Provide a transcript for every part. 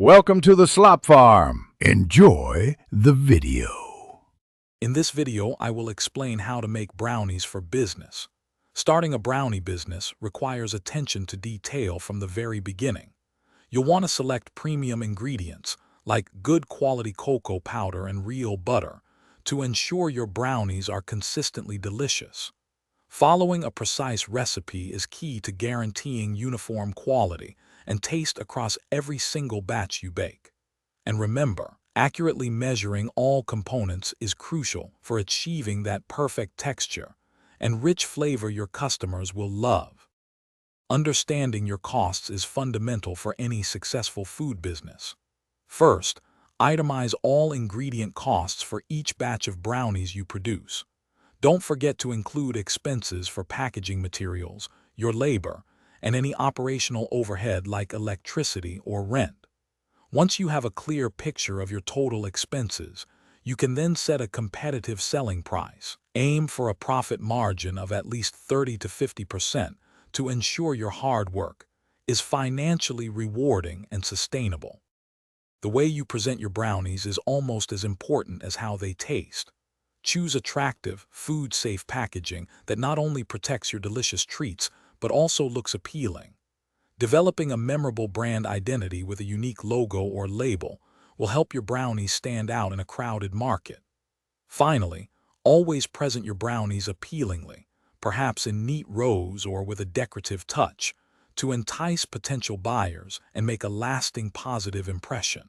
Welcome to the Slop Farm. Enjoy the video. In this video, I will explain how to make brownies for business. Starting a brownie business requires attention to detail from the very beginning. You'll want to select premium ingredients, like good quality cocoa powder and real butter, to ensure your brownies are consistently delicious. Following a precise recipe is key to guaranteeing uniform quality and taste across every single batch you bake. And remember, accurately measuring all components is crucial for achieving that perfect texture and rich flavor your customers will love. Understanding your costs is fundamental for any successful food business. First, itemize all ingredient costs for each batch of brownies you produce. Don't forget to include expenses for packaging materials, your labor, and any operational overhead like electricity or rent. Once you have a clear picture of your total expenses, you can then set a competitive selling price. Aim for a profit margin of at least 30 to 50% to ensure your hard work is financially rewarding and sustainable. The way you present your brownies is almost as important as how they taste. Choose attractive, food-safe packaging that not only protects your delicious treats, but also looks appealing. Developing a memorable brand identity with a unique logo or label will help your brownies stand out in a crowded market. Finally, always present your brownies appealingly, perhaps in neat rows or with a decorative touch, to entice potential buyers and make a lasting positive impression.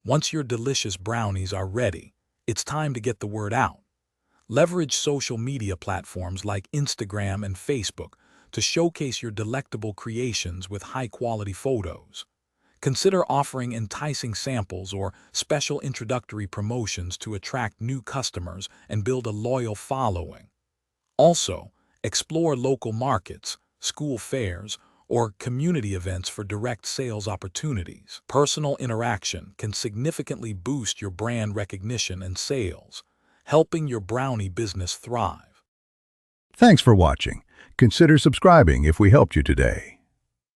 Once your delicious brownies are ready, it's time to get the word out. Leverage social media platforms like Instagram and Facebook to showcase your delectable creations with high-quality photos. Consider offering enticing samples or special introductory promotions to attract new customers and build a loyal following. Also, explore local markets, school fairs, or community events for direct sales opportunities. Personal interaction can significantly boost your brand recognition and sales, helping your brownie business thrive. Thanks for watching. Consider subscribing if we helped you today.